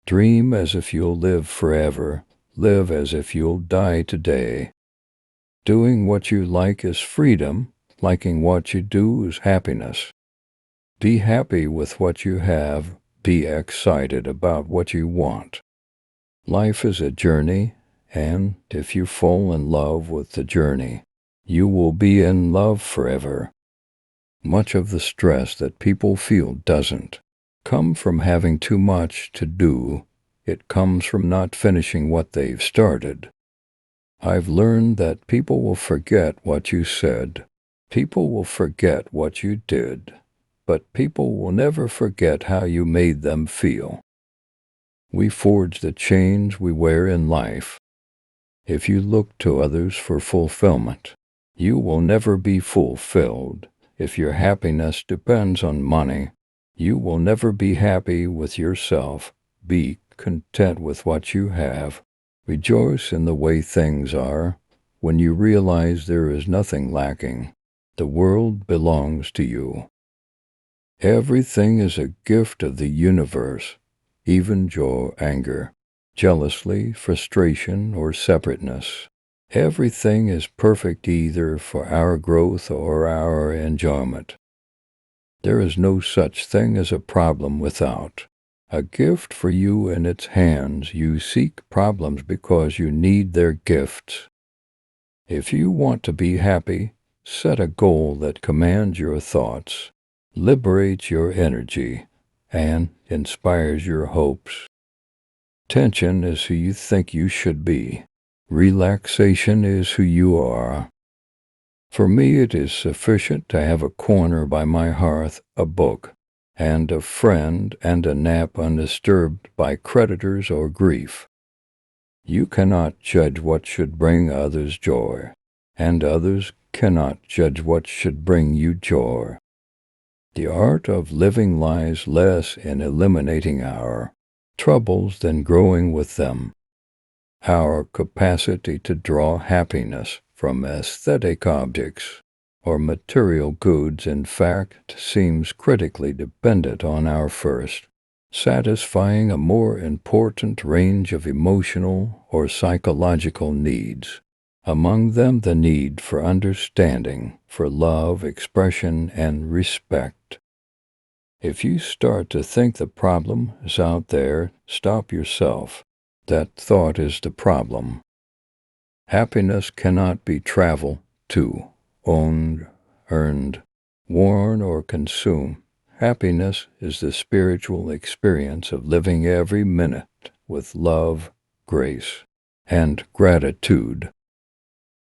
Dream as if you'll live forever. Live as if you'll die today. Doing what you like is freedom. Liking what you do is happiness. Be happy with what you have. Be excited about what you want. Life is a journey, and if you fall in love with the journey, you will be in love forever. Much of the stress that people feel doesn't come from having too much to do. It comes from not finishing what they've started. I've learned that people will forget what you said. People will forget what you did. But people will never forget how you made them feel. We forge the chains we wear in life. If you look to others for fulfillment, you will never be fulfilled. If your happiness depends on money, you will never be happy with yourself. Be content with what you have. Rejoice in the way things are. When you realize there is nothing lacking, the world belongs to you. Everything is a gift of the universe, even joy, anger, jealousy, frustration, or separateness. Everything is perfect either for our growth or our enjoyment. There is no such thing as a problem without a gift for you in its hands. You seek problems because you need their gifts. If you want to be happy, set a goal that commands your thoughts, liberates your energy, and inspires your hopes. Tension is who you think you should be. Relaxation is who you are. For me, it is sufficient to have a corner by my hearth, a book, and a friend, and a nap undisturbed by creditors or grief. You cannot judge what should bring others joy, and others cannot judge what should bring you joy. The art of living lies less in eliminating our troubles than growing with them. Our capacity to draw happiness from aesthetic objects or material goods, in fact, seems critically dependent on our first satisfying a more important range of emotional or psychological needs. Among them, the need for understanding, for love, expression, and respect. If you start to think the problem is out there, stop yourself. That thought is the problem. Happiness cannot be traveled to, owned, earned, worn, or consumed. Happiness is the spiritual experience of living every minute with love, grace, and gratitude.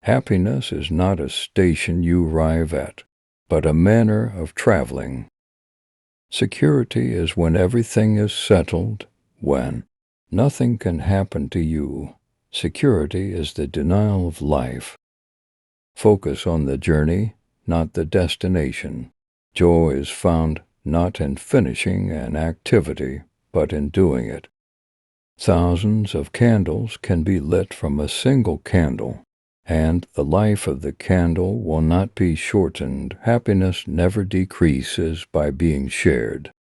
Happiness is not a station you arrive at, but a manner of traveling. Security is when everything is settled, when nothing can happen to you. Security is the denial of life. Focus on the journey, not the destination. Joy is found not in finishing an activity, but in doing it. Thousands of candles can be lit from a single candle, and the life of the candle will not be shortened. Happiness never decreases by being shared.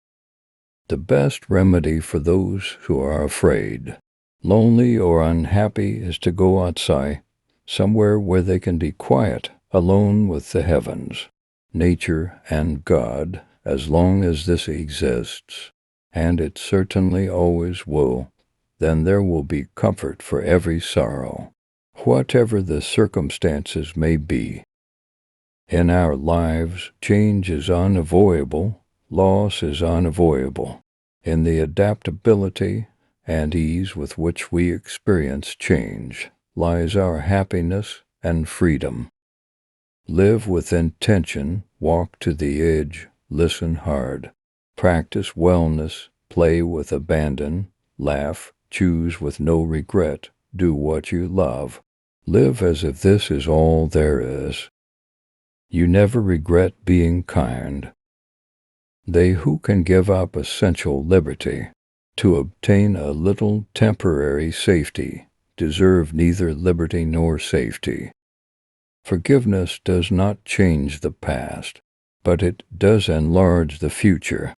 The best remedy for those who are afraid, lonely, or unhappy is to go outside, somewhere where they can be quiet, alone with the heavens, nature, and God, as long as this exists, and it certainly always will. Then there will be comfort for every sorrow, whatever the circumstances may be. In our lives, change is unavoidable, loss is unavoidable. In the adaptability and ease with which we experience change lies our happiness and freedom. Live with intention, walk to the edge, listen hard, practice wellness, play with abandon, laugh, choose with no regret, do what you love. Live as if this is all there is. You never regret being kind. They who can give up essential liberty to obtain a little temporary safety deserve neither liberty nor safety. Forgiveness does not change the past, but it does enlarge the future.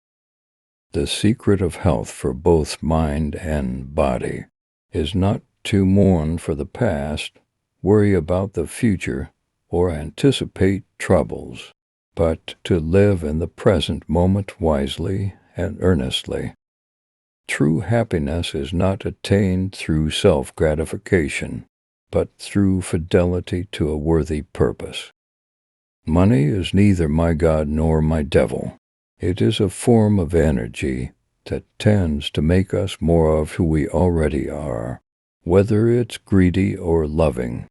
The secret of health for both mind and body is not to mourn for the past, worry about the future, or anticipate troubles, but to live in the present moment wisely and earnestly. True happiness is not attained through self-gratification, but through fidelity to a worthy purpose. Money is neither my God nor my devil. It is a form of energy that tends to make us more of who we already are, whether it's greedy or loving.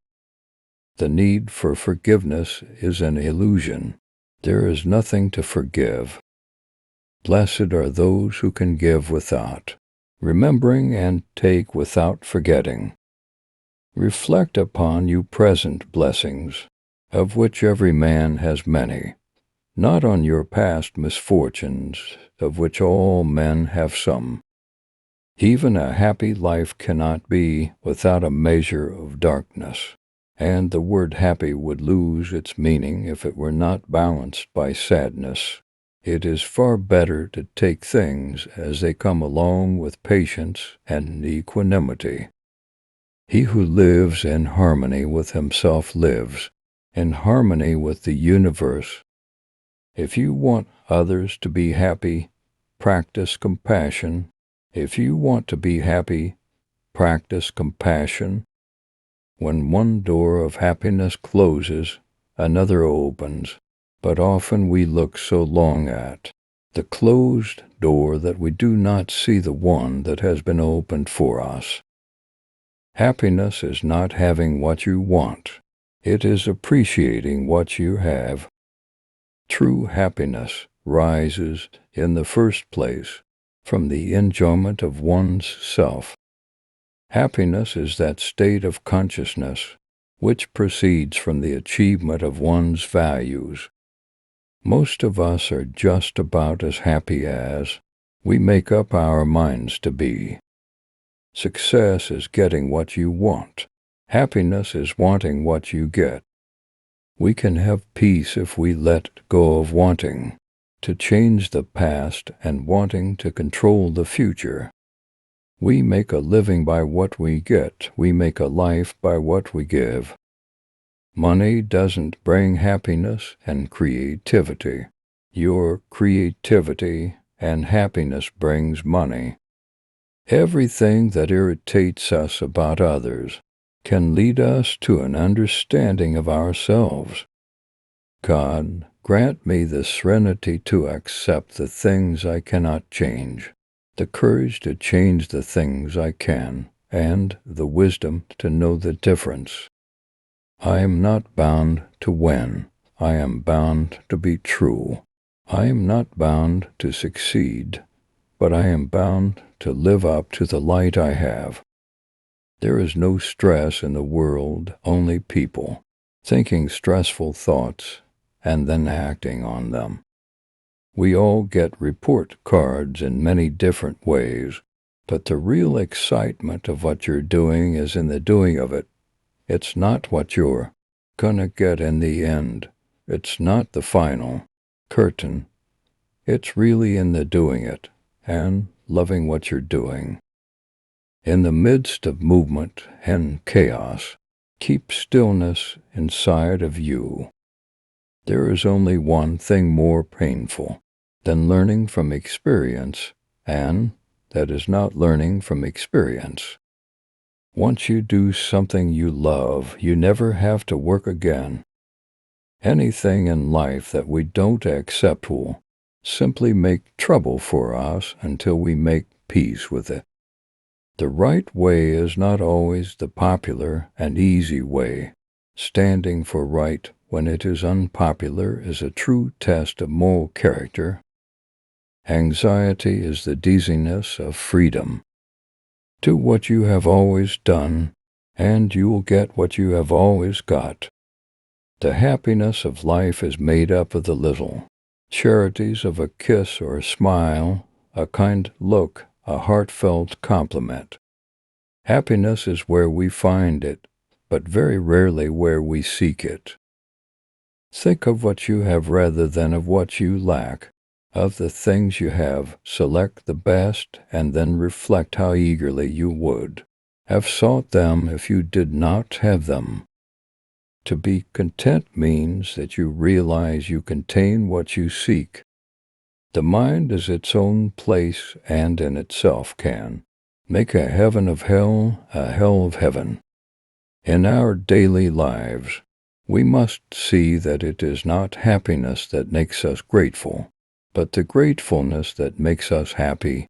The need for forgiveness is an illusion. There is nothing to forgive. Blessed are those who can give without, remembering and take without forgetting. Reflect upon you present blessings, of which every man has many, not on your past misfortunes, of which all men have some. Even a happy life cannot be without a measure of darkness, and the word happy would lose its meaning if it were not balanced by sadness. It is far better to take things as they come along with patience and equanimity. He who lives in harmony with himself lives in harmony with the universe. If you want others to be happy, practice compassion. If you want to be happy, practice compassion. When one door of happiness closes, another opens, but often we look so long at the closed door that we do not see the one that has been opened for us. Happiness is not having what you want. It is appreciating what you have. True happiness rises, in the first place, from the enjoyment of one's self. Happiness is that state of consciousness which proceeds from the achievement of one's values. Most of us are just about as happy as we make up our minds to be. Success is getting what you want. Happiness is wanting what you get. We can have peace if we let go of wanting to change the past and wanting to control the future. We make a living by what we get. We make a life by what we give. Money doesn't bring happiness and creativity. Your creativity and happiness brings money. Everything that irritates us about others can lead us to an understanding of ourselves. God, grant me the serenity to accept the things I cannot change, the courage to change the things I can, and the wisdom to know the difference. I am not bound to win. I am bound to be true. I am not bound to succeed, but I am bound to live up to the light I have. There is no stress in the world, only people, thinking stressful thoughts and then acting on them. We all get report cards in many different ways, but the real excitement of what you're doing is in the doing of it. It's not what you're gonna get in the end. It's not the final curtain. It's really in the doing it and loving what you're doing. In the midst of movement and chaos, keep stillness inside of you. There is only one thing more painful than learning from experience, and that is not learning from experience. Once you do something you love, you never have to work again. Anything in life that we don't accept will simply make trouble for us until we make peace with it. The right way is not always the popular and easy way. Standing for right when it is unpopular is a true test of moral character. Anxiety is the dizziness of freedom. Do what you have always done, and you will get what you have always got. The happiness of life is made up of the little charities of a kiss or a smile, a kind look, a heartfelt compliment. Happiness is where we find it, but very rarely where we seek it. Think of what you have rather than of what you lack. Of the things you have, select the best and then reflect how eagerly you would have sought them if you did not have them. To be content means that you realize you contain what you seek. The mind is its own place and in itself can make a heaven of hell, a hell of heaven. In our daily lives, we must see that it is not happiness that makes us grateful, but the gratefulness that makes us happy.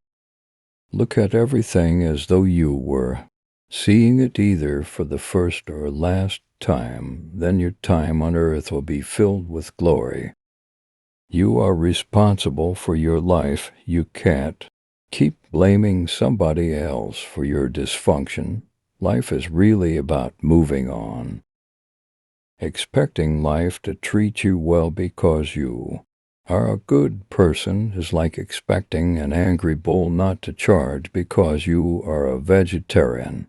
Look at everything as though you were seeing it either for the first or last time, then your time on earth will be filled with glory. You are responsible for your life. You can't keep blaming somebody else for your dysfunction. Life is really about moving on. Expecting life to treat you well because you are a good person is like expecting an angry bull not to charge because you are a vegetarian.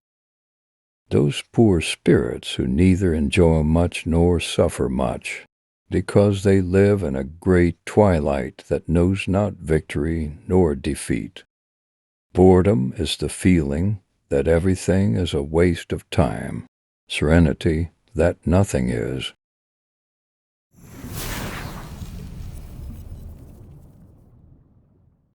Those poor spirits who neither enjoy much nor suffer much, because they live in a great twilight that knows not victory nor defeat. Boredom is the feeling that everything is a waste of time. Serenity, that nothing is.